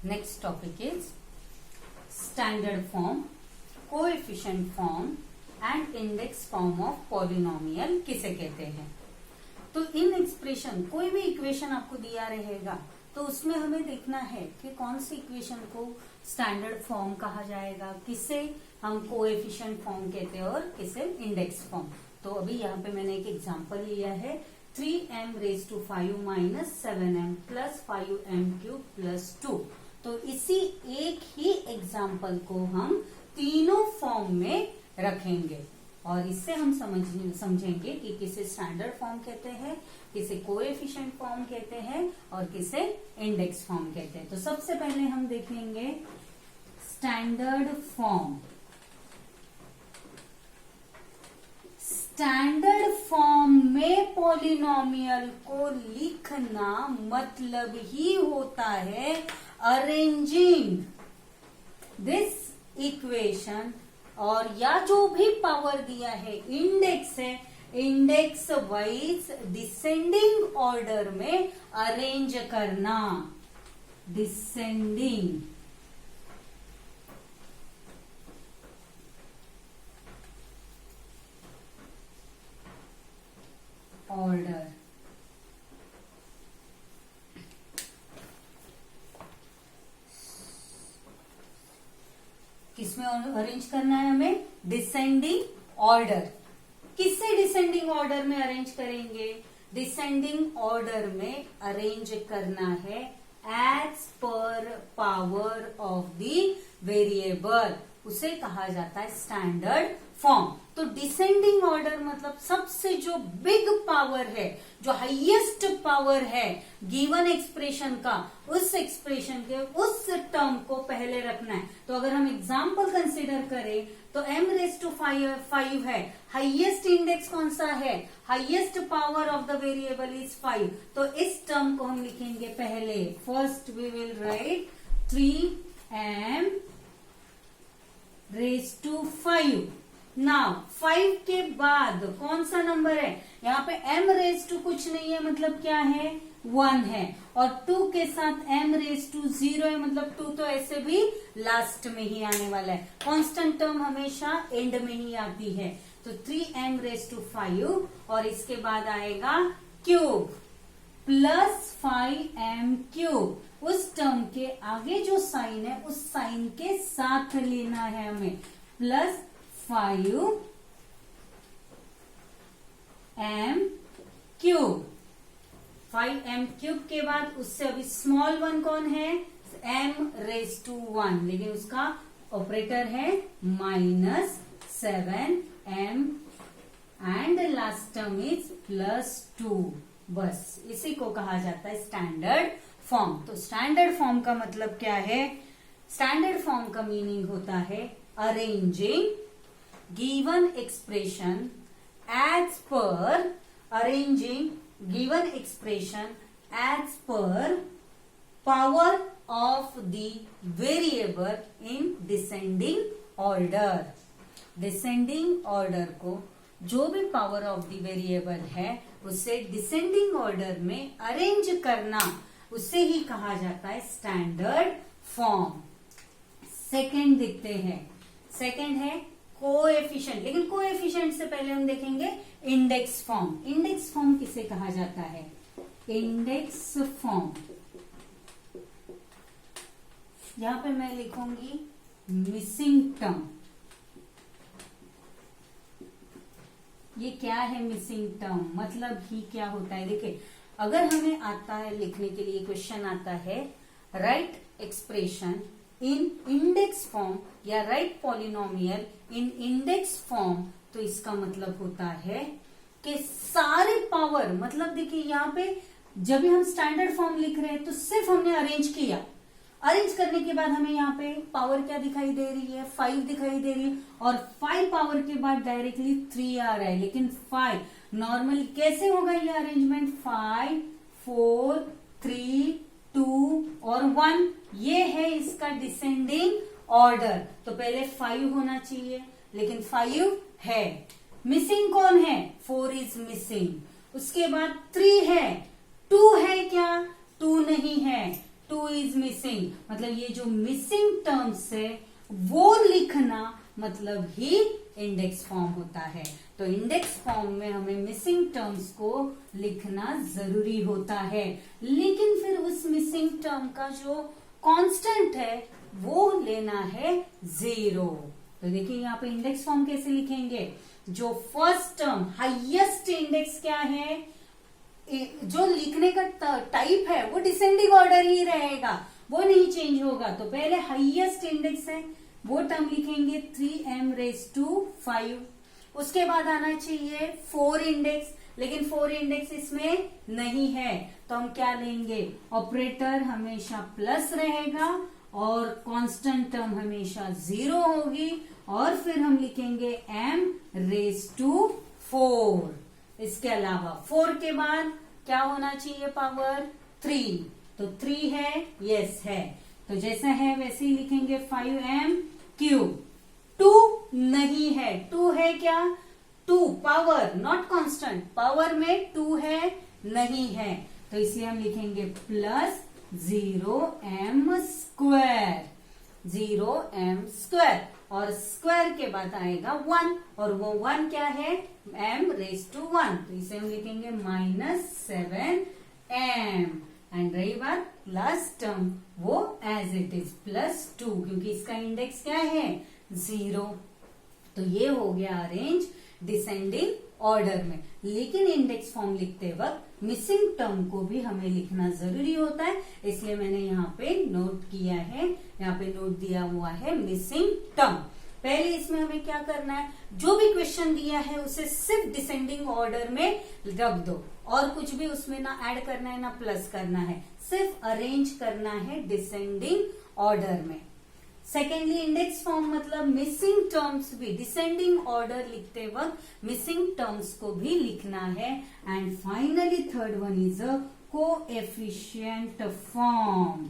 Next topic is standard form, coefficient form and index form of polynomial किसे कहते हैं। तो इन एक्सप्रेशन कोई भी इक्वेशन आपको दिया रहेगा तो उसमें हमें देखना है कि कौन सी इक्वेशन को स्टैंडर्ड फॉर्म कहा जाएगा, किसे हम कोएफिशिएंट फॉर्म कहते हैं और किसे इंडेक्स फॉर्म। तो अभी यहाँ पे मैंने एक एग्जांपल लिया है 3m⁵ minus 7m plus 5m³ + 2। तो इसी एक ही एग्जाम्पल को हम तीनों फॉर्म में रखेंगे और इससे हम समझेंगे कि किसे स्टैंडर्ड फॉर्म कहते हैं, किसे कोएफिशिएंट फॉर्म कहते हैं और किसे इंडेक्स फॉर्म कहते हैं। तो सबसे पहले हम देखेंगे स्टैंडर्ड फॉर्म। स्टैंडर्ड फॉर्म में पॉलिनोमियल को लिखना मतलब ही होता है अरेंजिंग दिस इक्वेशन और या जो भी पावर दिया है इंडेक्स है, इंडेक्स वाइज डिसेंडिंग ऑर्डर में अरेंज करना। डिसेंडिंग ऑर्डर किसमें अरेंज करना है हमें? Descending order. किससे डिसेंडिंग ऑर्डर में अरेंज करेंगे? डिसेंडिंग ऑर्डर में अरेंज करना है as per power of the variable, उसे कहा जाता है स्टैंडर्ड फॉर्म। तो डिसेंडिंग ऑर्डर मतलब सबसे जो बिग पावर है, जो हाईएस्ट पावर है गिवन एक्सप्रेशन का, उस एक्सप्रेशन के उस टर्म को पहले रखना है। तो अगर हम एग्जाम्पल कंसीडर करें तो m⁵ है, हाईएस्ट इंडेक्स कौन सा है, highest power of the variable is 5। तो इस टर्म को हम लिखेंगे पहले, first we will write 3m⁵ now 5 के बाद कौन सा नंबर है? यहाँ पे m⁵ कुछ नहीं है, मतलब क्या है? 1 है। और 2 के साथ m⁵0 है, मतलब 2 तो ऐसे भी लास्ट में ही आने वाला है। कांस्टेंट टर्म हमेशा एंड में ही आती है। तो 3m⁵ और इसके बाद आएगा क्यूब प्लस 5m³। उस टर्म के आगे जो साइन है उस साइन के साथ लेना है हमें, प्लस 5m³ 5m³ के बाद उससे अभी स्मॉल वन कौन है? m⁻1, लेकिन उसका ऑपरेटर है -7m and last term is +2। बस इसी को कहा जाता है स्टैंडर्ड फॉर्म। तो स्टैंडर्ड फॉर्म का मतलब क्या है? स्टैंडर्ड फॉर्म का मीनिंग होता है arranging given expression as per, arranging given expression as per power of the variable in descending order. Descending order को जो भी पावर ऑफ द वेरिएबल है उसे डिसेंडिंग ऑर्डर में अरेंज करना, उसे ही कहा जाता है स्टैंडर्ड फॉर्म। सेकंड देखते हैं, सेकंड है कोएफिशिएंट, लेकिन कोएफिशिएंट से पहले हम देखेंगे इंडेक्स फॉर्म। इंडेक्स फॉर्म किसे कहा जाता है? इंडेक्स फॉर्म यहां पे मैं लिखूंगी मिसिंग टर्म। ये क्या है मिसिंग टर्म? मतलब ही क्या होता है? देखिए, अगर हमें आता है लिखने के लिए क्वेश्चन आता है write expression in index form या write polynomial in index form, तो इसका मतलब होता है कि सारे पावर, मतलब देखिए यहाँ पे जब भी हम स्टैंडर्ड फॉर्म लिख रहे हैं तो सिर्फ हमने अरेंज किया, अरेंज करने के बाद हमें यहाँ पे पावर क्या दिखाई दे रही है? 5 दिखाई दे रही है और 5 पावर के बाद डायरेक्टली 3 आ रहा है, लेकिन 5 नॉर्मली कैसे होगा ये अरेंजमेंट? 5 4 3 2 और 1, ये है इसका डिसेंडिंग ऑर्डर। तो पहले 5 होना चाहिए, लेकिन 5 है। मिसिंग कौन है? 4 इज मिसिंग। उसके बाद 3 है, 2 है क्या? 2 नहीं है। 2 इज मिसिंग, मतलब ये जो मिसिंग टर्म्स है वो लिखना मतलब ही इंडेक्स फॉर्म होता है। तो इंडेक्स फॉर्म में हमें मिसिंग टर्म्स को लिखना जरूरी होता है, लेकिन फिर उस मिसिंग टर्म का जो कांस्टेंट है वो लेना है 0। तो देखिए यहाँ पे इंडेक्स फॉर्म कैसे लिखेंगे, जो फर्स्ट टर्म हाईएस्ट इंडेक्स क्या है, जो लिखने का टाइप है वो डिसेंडिंग ऑर्डर ही रहेगा, वो नहीं चेंज होगा। तो पहले हाईएस्ट इंडेक्स है वो टर्म लिखेंगे 3m raised to 5। उसके बाद आना चाहिए 4 इंडेक्स, लेकिन 4 इंडेक्स इसमें नहीं है, तो हम क्या लेंगे, ऑपरेटर हमेशा प्लस रहेगा और कांस्टेंट टर्म हमेशा 0 होगी, और फिर हम लिखेंगे m raised to 4। इसके अलावा 4 के बाद क्या होना चाहिए, पावर 3, तो 3 है, यस है, तो जैसा है वैसे ही लिखेंगे 5m क्यूब। 2 नहीं है, 2 है क्या, 2 पावर नॉट कांस्टेंट, पावर में 2 है नहीं है, तो इसलिए हम लिखेंगे plus 0m square, 0m square, और स्क्वायर के बाद आएगा 1, और वो 1 क्या है, m रेज टू 1, तो इसे हम लिखेंगे -7m। एंड रही बात लास्ट टर्म, वो एज इट इज +2, क्योंकि इसका इंडेक्स क्या है 0। तो ये हो गया अरेंज डिसेंडिंग ऑर्डर में। लेकिन इंडेक्स फॉर्म लिखते वक्त मिसिंग टर्म को भी हमें लिखना जरूरी होता है, इसलिए मैंने यहाँ पे नोट किया है, यहाँ पे नोट दिया हुआ है मिसिंग टर्म। पहले इसमें हमें क्या करना है, जो भी क्वेश्चन दिया है उसे सिर्फ डिसेंडिंग ऑर्डर में रख दो, और कुछ भी उसमें ना ऐड करना है ना प्लस करना है, सिर्फ अरेंज करना है डिसेंडिंग ऑर्डर में। सेकेंडली इंडेक्स फॉर्म मतलब मिसिंग टर्म्स भी डिसेंडिंग ऑर्डर लिखते वक्त मिसिंग टर्म्स को भी लिखना है। And finally third one is a coefficient form,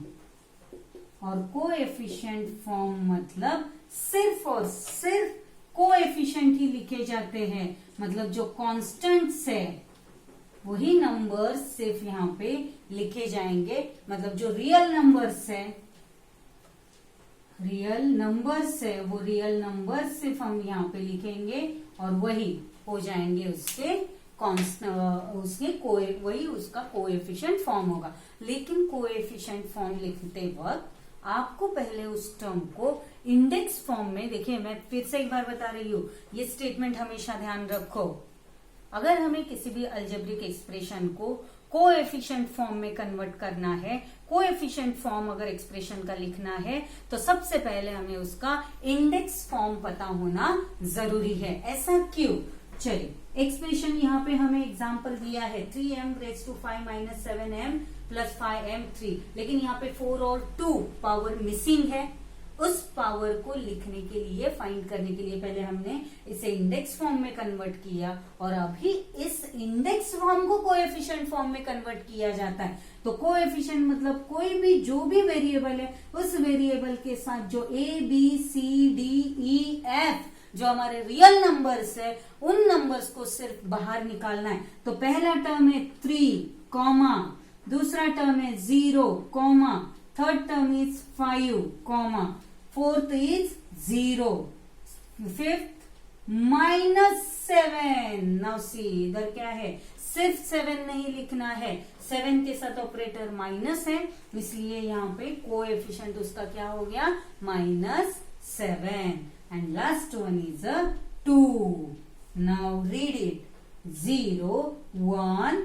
और कोएफिशिएंट फॉर्म मतलब सिर्फ और सिर्फ कोएफिशिएंट ही लिखे जाते हैं, मतलब जो कांस्टेंट्स है वही नंबर्स सिर्फ यहाँ पे लिखे जाएंगे, मतलब जो रियल नंबर्स है वो रियल नंबर सिर्फ हम यहाँ पे लिखेंगे, और वही हो जाएंगे वही उसका कोएफिशिएंट फॉर्म होगा। लेकिन कोएफिशिएंट फॉर्म लिखते वक्त आपको पहले उस टर्म को इंडेक्स फॉर्म में, देखिए मैं फिर से एक बार बता रही हूँ, ये स्टेटमेंट हमेशा ध्यान रखो, अगर हमें किसी भी अलजेब्रिक एक्सप्रेशन को कोएफिशिएंट फॉर्म में कन्वर्ट करना है, कोएफिशिएंट फॉर्म अगर एक्सप्रेशन का लिखना है, तो सबसे पहले हमें उसका इंडेक्स फॉर्म पता होना जरूरी है। ऐसा क्यों, चलिए एक्सप्रेशन यहाँ पे हमें एग्जांपल दिया है 3m raised to 5 - 7m + 5m 3, लेकिन यहाँ पे 4 और 2 पावर मिसिंग है। उस पावर को लिखने के लिए, फाइंड करने के लिए पहले हमने इसे इंडेक्स फॉर्म में कन्वर्ट किया, और अभी इस इंडेक्स फॉर्म को कोएफिशिएंट फॉर्म में कन्वर्ट किया जाता है। तो कोएफिशिएंट मतलब कोई भी जो भी वेरिएबल है, उस वेरिएबल के साथ जो a b c d e f जो हमारे रियल नंबर्स है, उन नंबर्स को सिर्फ बाहर निकालना है। तो पहला टर्म है 3, दूसरा टर्म है 0, third term is 5, fourth is 0, fifth -7। Now see इधर क्या है, सिर्फ 7 नहीं लिखना है, 7 के साथ ऑपरेटर माइनस है, इसलिए यहाँ पे कोएफिशिएंट उसका क्या हो गया -7। And last one is 2। Now read it, 0 1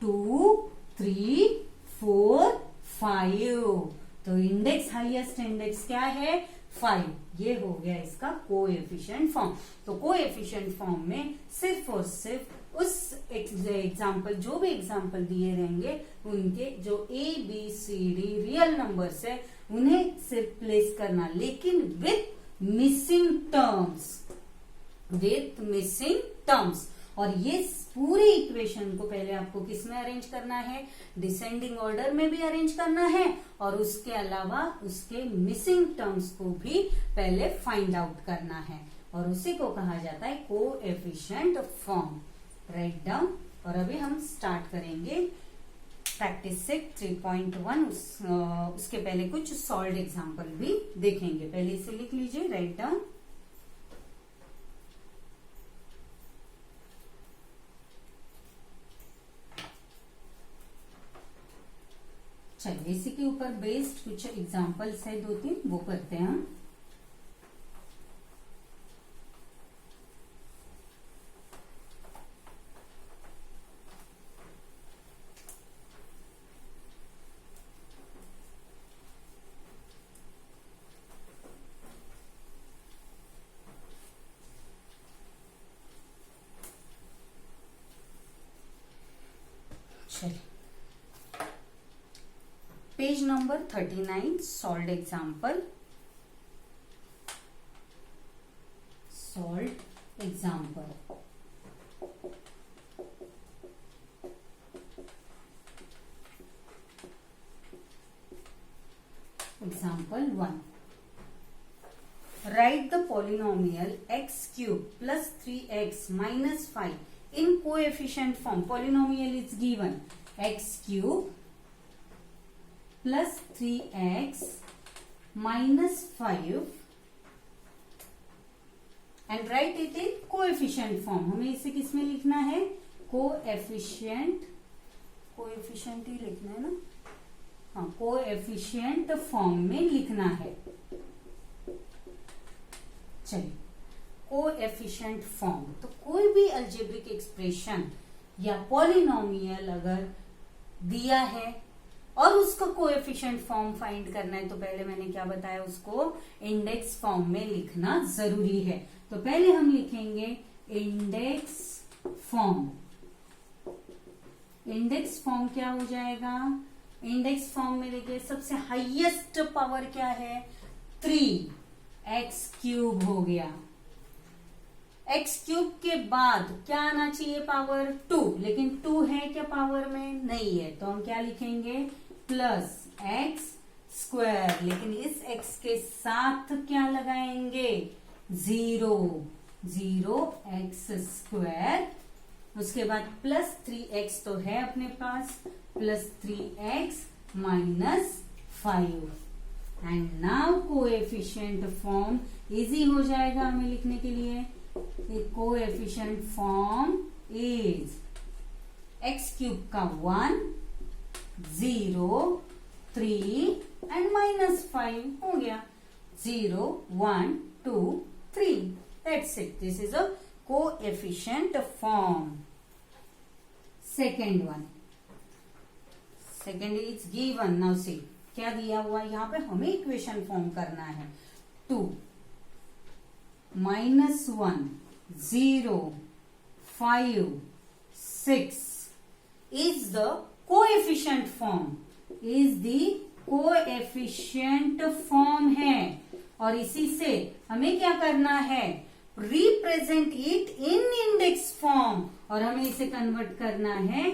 2 3 4 5। तो इंडेक्स हाईएस्ट इंडेक्स क्या है 5, ये हो गया इसका कोएफिशिएंट फॉर्म। तो कोएफिशिएंट फॉर्म में सिर्फ और सिर्फ उस एग्जाम्पल, जो भी एग्जाम्पल दिए रहेंगे उनके जो a b c d real numbers है उन्हें सिर्फ प्लेस करना, लेकिन विथ मिसिंग टर्म्स। और ये पूरी इक्वेशन को पहले आपको किस में अरेंज करना है, डिसेंडिंग ऑर्डर में भी अरेंज करना है, और उसके अलावा उसके मिसिंग टर्म्स को भी पहले फाइंड आउट करना है, और उसी को कहा जाता है कोएफिशिएंट फॉर्म। Write down. और अभी हम स्टार्ट करेंगे प्रैक्टिस से 3.1 उसके पहले कुछ सॉल्व एग्जाम्पल भी देखेंगे। पहले इसे लिख लीजिए, राइट डाउन। चलिए इसी के ऊपर बेस्ड कुछ एग्जाम्पल्स है 2-3, वो करते हैं हम। चलिए page number 39, solve example. Solve example. Example 1, right the polynomial x cube plus 3x minus 5 in coefficient form. Polynomial is given x cube plus 3x minus 5 and write it in coefficient form. हमें इसे किस में लिखना है? Coefficient ही लिखना है ना? हाँ, कोएफिशिएंट फॉर्म में लिखना है। चलिए कोएफिशिएंट फॉर्म, तो कोई भी अलजेब्रिक एक्सप्रेशन या पॉलिनोमियल अगर दिया है और उसका कोएफिशिएंट फॉर्म फाइंड करना है, तो पहले मैंने क्या बताया, उसको इंडेक्स फॉर्म में लिखना जरूरी है। तो पहले हम लिखेंगे इंडेक्स फॉर्म। इंडेक्स फॉर्म क्या हो जाएगा? इंडेक्स फॉर्म में देखिए सबसे हाईएस्ट पावर क्या है? 3x क्यूब हो गया। x क्यूब के बाद क्या आना चाहिए? पावर 2, लेकिन 2 है क्या पावर में? नहीं है, तो हम क्या लिखेंगे? प्लस x स्क्वायर, लेकिन इस x के साथ क्या लगाएंगे? 0 x स्क्वायर। उसके बाद प्लस 3x तो है अपने पास, plus 3x minus 5 and now coefficient form easy हो जाएगा हमें लिखने के लिए। Coefficient form is x cube का 1, 0, 3 एंड माइनस 5 हो गया। 0, 1, 2, 3, that's it. This is a coefficient form. Second one, second is given. Now see क्या दिया हुआ है यहाँ पे, हमें इक्वेशन फॉर्म करना है। 2 minus 1, 0, 5, 6 is the coefficient form, is the coefficient form है। और इसी से हमें क्या करना है? Represent it in index form, और हमें इसे कन्वर्ट करना है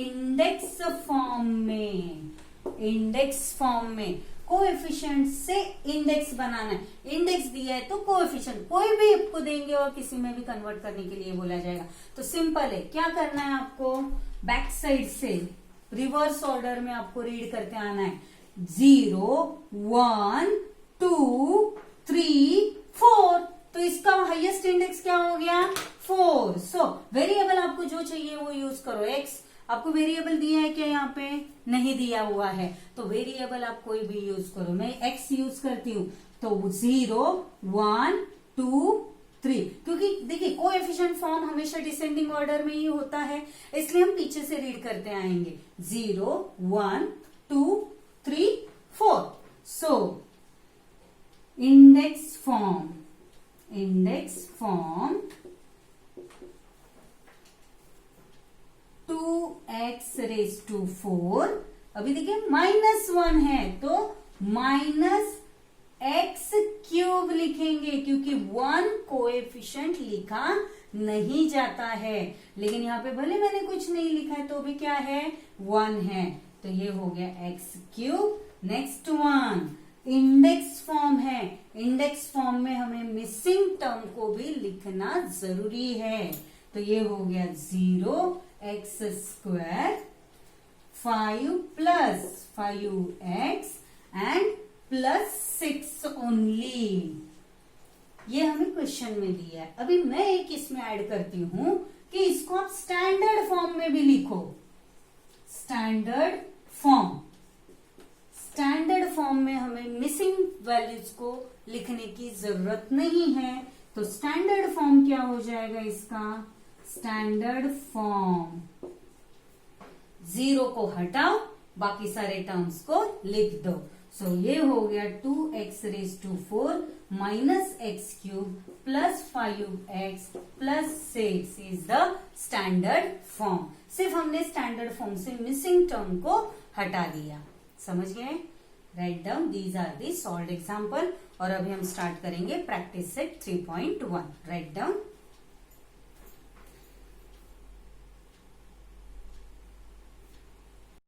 इंडेक्स फॉर्म में। इंडेक्स फॉर्म में कोएफिशिएंट से इंडेक्स बनाना है। इंडेक्स दिया है तो कोएफिशिएंट कोई भी आपको देंगे और किसी में भी कन्वर्ट करने के लिए बोला जाएगा। तो सिंपल है, क्या करना है आपको? बैक साइड से रिवर्स ऑर्डर में आपको रीड करते आना है। 0, 1, 2, 3, 4। तो इसका हाईएस्ट इंडेक्स क्या हो गया? 4। सो वेरिएबल आपको जो चाहिए वो यूज करो। x आपको वेरिएबल दिया है क्या? यहाँ पे नहीं दिया हुआ है, तो वेरिएबल आप कोई भी यूज करो। मैं x यूज करती हूँ, तो 0, 1, 2, 3, क्योंकि देखिए कोएफिशिएंट फॉर्म हमेशा डिसेंडिंग ऑर्डर में ही होता है, इसलिए हम पीछे से रीड करते आएंगे। 0, 1, 2, 3, 4। So index form 2x raise to 4। अभी देखिए -1 है तो माइनस x क्यूब लिखेंगे, क्योंकि 1 कोएफिशिएंट लिखा नहीं जाता है। लेकिन यहाँ पे भले मैंने कुछ नहीं लिखा है तो भी क्या है? 1 है, तो ये हो गया x cube. Next one index form है। इंडेक्स फॉर्म में हमें मिसिंग टर्म को भी लिखना जरूरी है, तो ये हो गया 0x square. 5 plus 5x and plus 6 only. ये हमें क्वेश्चन में दिया है। अभी मैं एक इसमें ऐड करती हूं कि इसको आप स्टैंडर्ड फॉर्म में भी लिखो। स्टैंडर्ड फॉर्म, स्टैंडर्ड फॉर्म में हमें मिसिंग वैल्यूज को लिखने की जरूरत नहीं है। तो स्टैंडर्ड फॉर्म क्या हो जाएगा इसका? स्टैंडर्ड फॉर्म, जीरो को हटाओ, बाकी सारे टर्म्स को लिख दो। सो ये हो गया 2x⁴ minus x³ plus 5x plus 6 is the standard form. सिर्फ हमने स्टैंडर्ड फॉर्म से मिसिंग टर्म को हटा दिया। समझ गए? Write down these are the solved example. और अभी हम स्टार्ट करेंगे प्रैक्टिस सेट 3.1। Write down